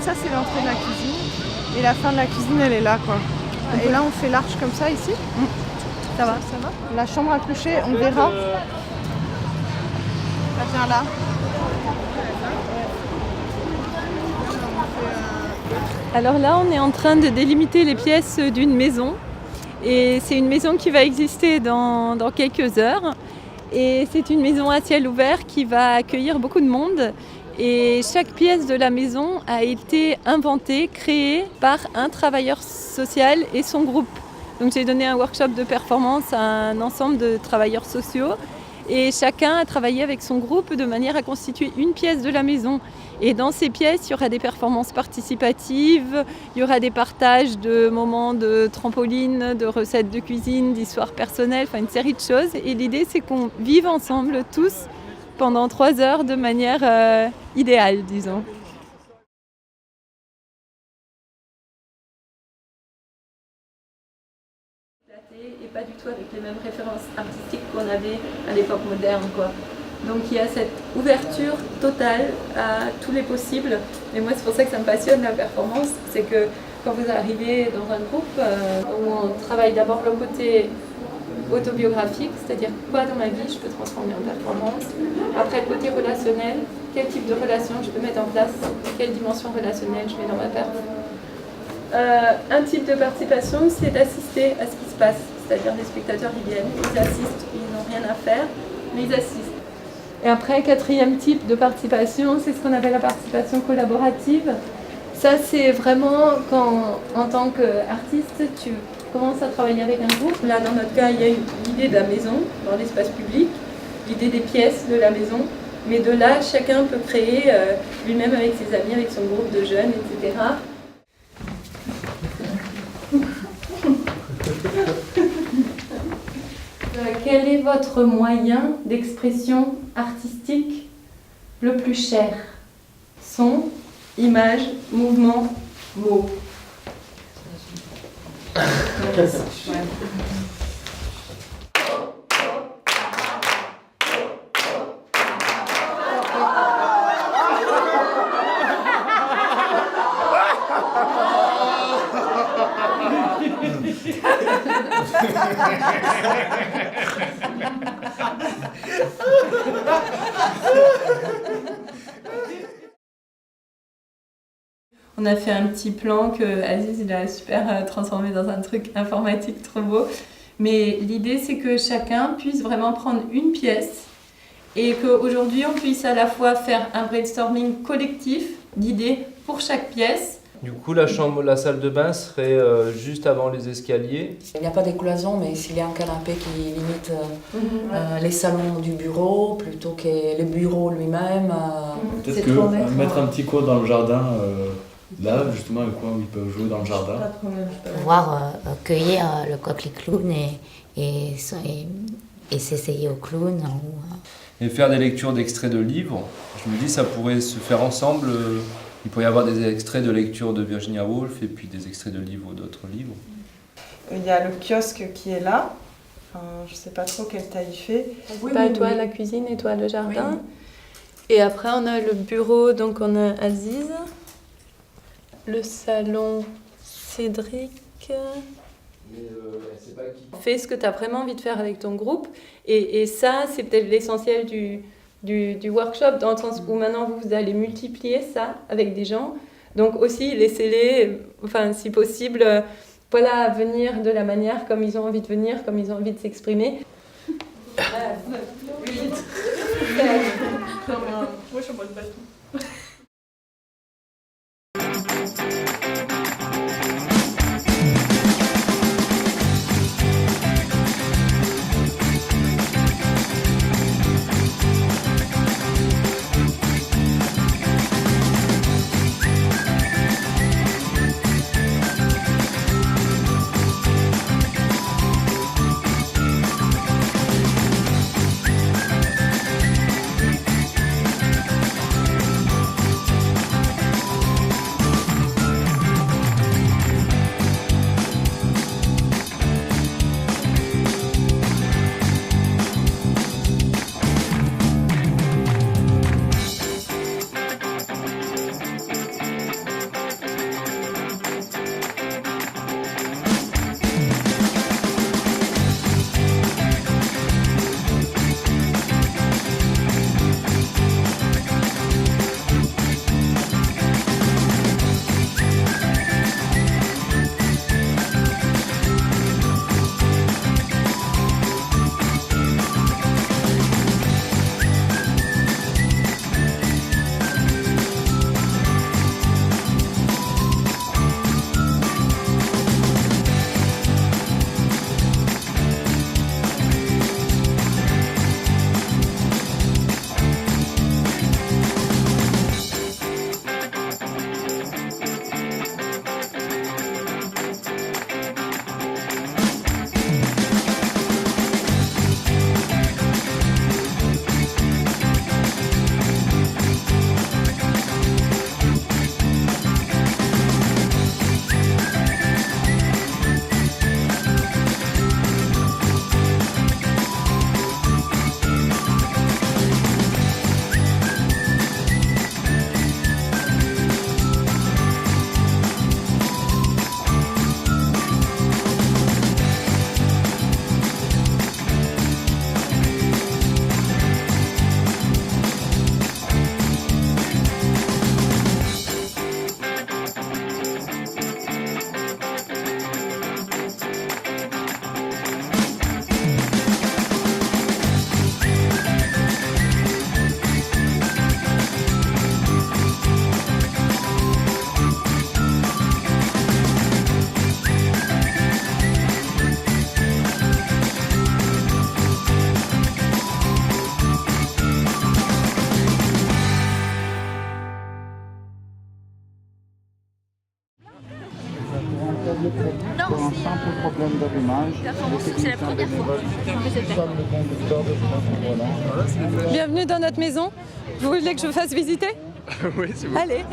ça c'est l'entrée de la cuisine. Et la fin de la cuisine, elle est là, quoi. Et là, on fait l'arche comme ça, ici. Ça va. Ça va. La chambre à coucher, on verra. Ça vient là. Alors là, on est en train de délimiter les pièces d'une maison. Et c'est une maison qui va exister dans quelques heures. Et c'est une maison à ciel ouvert qui va accueillir beaucoup de monde. Et chaque pièce de la maison a été inventée, créée par un travailleur social et son groupe. Donc j'ai donné un workshop de performance à un ensemble de travailleurs sociaux. Et chacun a travaillé avec son groupe de manière à constituer une pièce de la maison. Et dans ces pièces, il y aura des performances participatives, il y aura des partages de moments de trampoline, de recettes de cuisine, d'histoires personnelles, enfin une série de choses. Et l'idée, c'est qu'on vive ensemble tous pendant 3 heures de manière idéale, disons. Et pas du tout avec les mêmes références artistiques qu'on avait à l'époque moderne, quoi. Donc il y a cette ouverture totale à tous les possibles. Et moi c'est pour ça que ça me passionne la performance, c'est que quand vous arrivez dans un groupe où on travaille d'abord le côté autobiographique, c'est-à-dire quoi dans ma vie je peux transformer en performance. Après le côté relationnel, quel type de relation je peux mettre en place, quelle dimension relationnelle je mets dans ma perf. Un type de participation, c'est d'assister à ce qui se passe, c'est-à-dire les spectateurs ils viennent, ils assistent, ils n'ont rien à faire, mais ils assistent. Et après, 4e type de participation, c'est ce qu'on appelle la participation collaborative. Ça, c'est vraiment quand, en tant qu'artiste, tu commences à travailler avec un groupe. Là, dans notre cas, il y a l'idée de la maison, dans l'espace public, l'idée des pièces de la maison. Mais de là, chacun peut créer lui-même avec ses amis, avec son groupe de jeunes, etc. Quel est votre moyen d'expression artistique le plus cher? Son, image, mouvement, mots. On a fait un petit plan que Aziz il a super transformé dans un truc informatique trop beau. Mais l'idée c'est que chacun puisse vraiment prendre une pièce et qu'aujourd'hui on puisse à la fois faire un brainstorming collectif d'idées pour chaque pièce. Du coup, la salle de bain serait juste avant les escaliers. Il n'y a pas de cloison, mais s'il y a un canapé qui limite les salons du bureau plutôt que le bureau lui-même. Peut-être que mettre un petit coin dans le jardin, là, justement, un coin où ils peuvent jouer dans le jardin. Pouvoir cueillir le coqueliclown et s'essayer au clown. Et faire des lectures d'extraits de livres. Je me dis ça pourrait se faire ensemble. Il pourrait y avoir des extraits de lecture de Virginia Woolf et puis des extraits de livres d'autres livres. Il y a le kiosque qui est là. Enfin, je ne sais pas trop quelle taille il fait. Toi la cuisine et toi le jardin. Oui. Et après on a le bureau, donc on a Aziz. Le salon Cédric. Fais ce que tu as vraiment envie de faire avec ton groupe. Et ça, c'est peut-être l'essentiel du workshop, dans le sens où maintenant vous allez multiplier ça avec des gens. Donc aussi, laissez-les, enfin, si possible, venir de la manière comme ils ont envie de venir, comme ils ont envie de s'exprimer. 8, 7. Moi, je suis en mode bâton. problème d'allumage. C'est la première fois que je fais. Bienvenue dans notre maison. Vous voulez que je vous fasse visiter? Oui, c'est bon. Allez.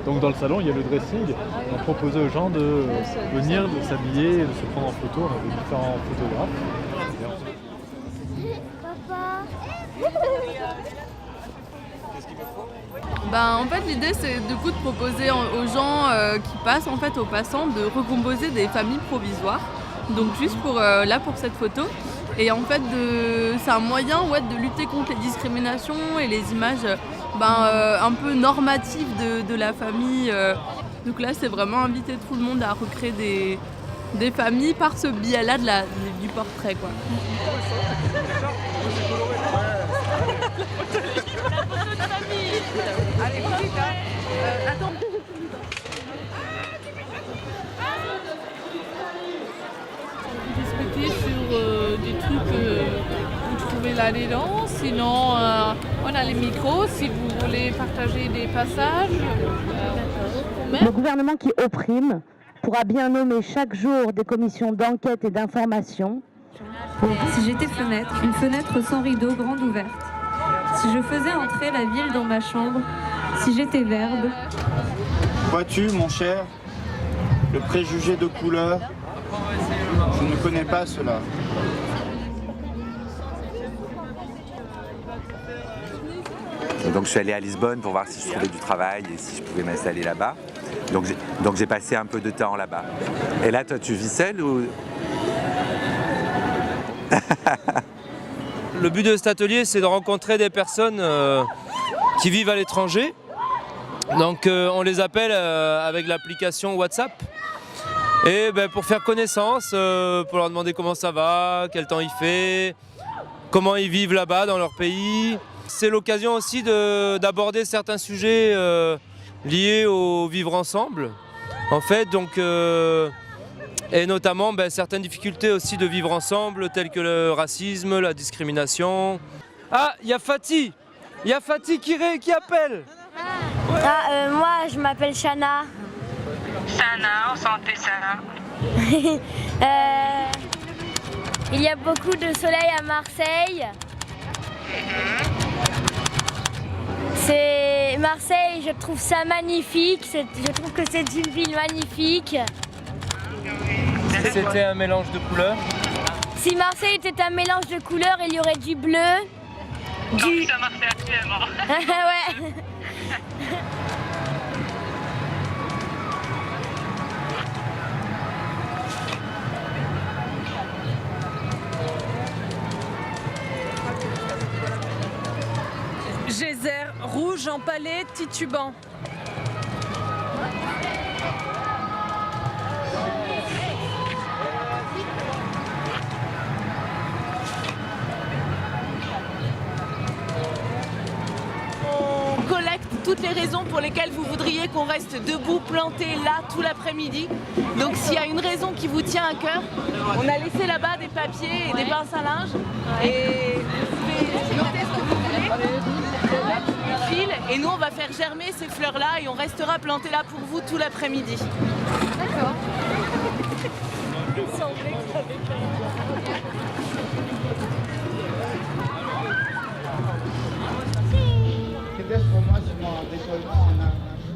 Donc dans le salon, il y a le dressing. On proposait aux gens de venir, de s'habiller, de se prendre en photo. On avait différents photographes. En fait, l'idée, c'est du coup de proposer aux gens qui passent, en fait, aux passants, de recomposer des familles provisoires. Donc juste pour cette photo. Et en fait, c'est un moyen de lutter contre les discriminations et les images un peu normatives de la famille. Donc là, c'est vraiment inviter tout le monde à recréer des familles par ce biais-là du portrait, quoi. La photo de famille. Allez, vite, attends. Discuter sur des trucs que vous trouvez là-dedans. Sinon, on a les micros si vous voulez partager des passages. Le gouvernement qui opprime pourra bien nommer chaque jour des commissions d'enquête et d'information. Si j'étais fenêtre, une fenêtre sans rideau, grande ouverte. Si je faisais entrer la ville dans ma chambre, si j'étais verbe. Vois-tu, mon cher, le préjugé de couleur, je ne connais pas cela. Donc je suis allé à Lisbonne pour voir si je trouvais du travail et si je pouvais m'installer là-bas. Donc j'ai passé un peu de temps là-bas. Et là, toi, tu vis seul ou... Le but de cet atelier, c'est de rencontrer des personnes qui vivent à l'étranger. Donc on les appelle avec l'application WhatsApp. Et pour faire connaissance, pour leur demander comment ça va, quel temps il fait, comment ils vivent là-bas dans leur pays. C'est l'occasion aussi d'aborder certains sujets liés au vivre ensemble. En fait, donc, et notamment certaines difficultés aussi de vivre ensemble, telles que le racisme, la discrimination. Ah, il y a Fatih qui appelle. Moi, je m'appelle Shana. Sana, enchantée Sana. Il y a beaucoup de soleil à Marseille. Marseille, je trouve ça magnifique. Je trouve que c'est une ville magnifique. Si c'était un mélange de couleurs? Si Marseille était un mélange de couleurs, il y aurait du bleu. Ça Marseille actuellement. Ouais. Geyser, rouge, empalé, titubant. On collecte toutes les raisons pour lesquelles vous voudriez qu'on reste debout, planté là tout l'après-midi. Donc s'il y a une raison qui vous tient à cœur, on a laissé là-bas des papiers et des pinces à linge. Et vous pouvez noter ce que vous voulez. Et nous on va faire germer ces fleurs là et on restera planté là pour vous tout l'après-midi. D'accord.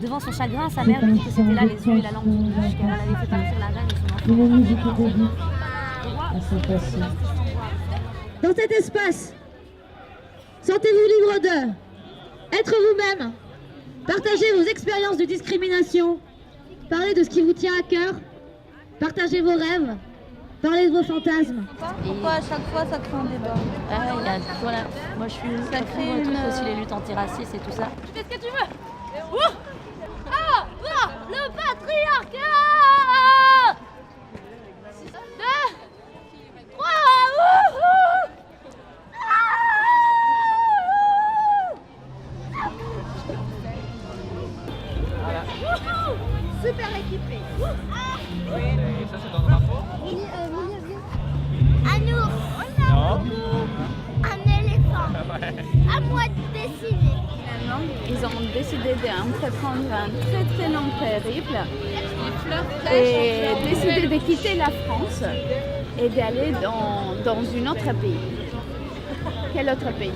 Devant son chagrin, sa mère lui dit que c'était là les yeux et la langue qui bouge, car elle avait fait partir la reine et son enfant. Dans cet espace, sentez-vous libre de être vous-même, partager vos expériences de discrimination, parler de ce qui vous tient à cœur, partager vos rêves, parler de vos fantasmes. Pourquoi à chaque fois ça crée un débat? Moi je suis aussi les luttes antiracistes et tout ça. Tu fais ce que tu veux. Ah, le patriarcat. 2, 3, Super équipé. Ça c'est dans le rapport. Un ours. Un éléphant. À moi de décider. Finalement, ils ont décidé d'entreprendre un très très long périple et décidé de quitter la France et d'aller dans un autre pays. Quel autre pays?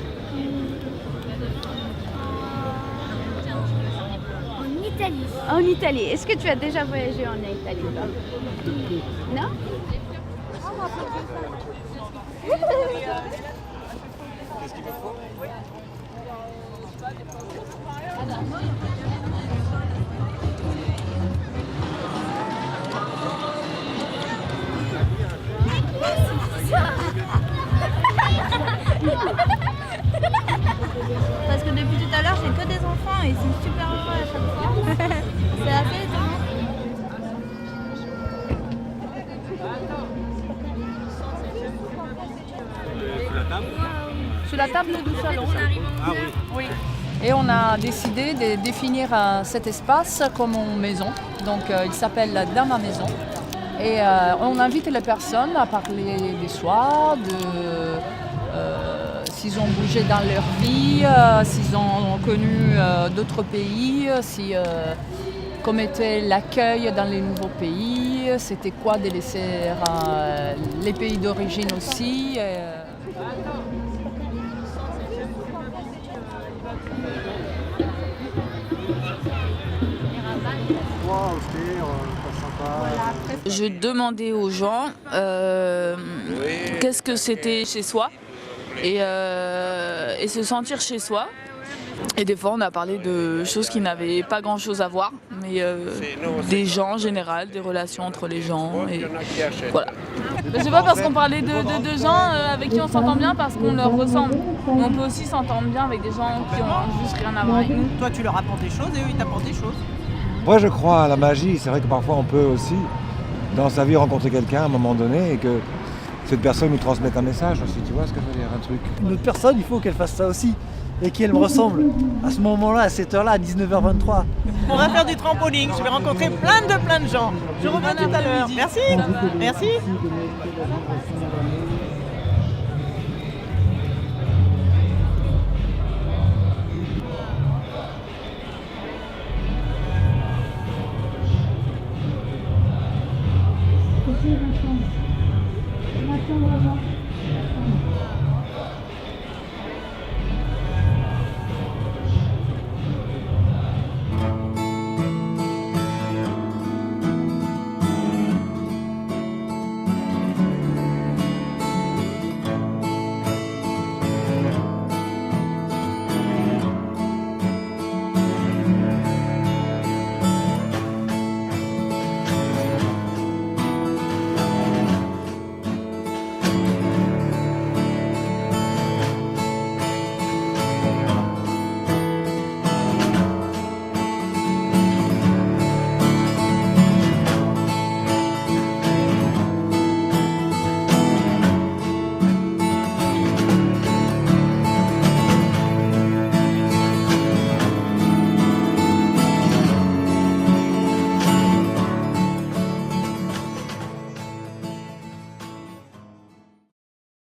En Italie. En Italie. Est-ce que tu as déjà voyagé en Italie? Non? Qu'est-ce qu'il me faut? Parce que depuis tout à l'heure, j'ai que des enfants et ils sont super heureux à chaque fois. C'est assez étonnant. Sur la table du salon. Ah oui. Oui. Et on a décidé de définir cet espace comme une maison. Donc il s'appelle Dans ma maison. Et on invite les personnes à parler des soi, s'ils ont bougé dans leur vie, s'ils ont connu d'autres pays, comment était l'accueil dans les nouveaux pays, c'était quoi de laisser les pays d'origine aussi. Je demandais aux gens qu'est-ce que c'était chez soi et se sentir chez soi. Et des fois on a parlé de choses qui n'avaient pas grand chose à voir, mais des gens en général, des relations entre les gens. Et voilà. C'est pas parce qu'on parlait de gens avec qui on s'entend bien parce qu'on leur ressemble. Mais on peut aussi s'entendre bien avec des gens qui ont juste rien à voir avec nous. Toi tu leur apportes des choses et eux ils t'apportent des choses. Moi je crois à la magie, c'est vrai que parfois on peut aussi dans sa vie rencontrer quelqu'un à un moment donné et que cette personne nous transmette un message aussi, tu vois ce que je veux dire, un truc. Une autre personne, il faut qu'elle fasse ça aussi et qu'elle me ressemble à ce moment-là, à cette heure-là, à 19h23. On va faire du trampoline, je vais rencontrer plein de gens. Je reviens tout à l'heure. Merci. Merci. Maintenant, on va voir.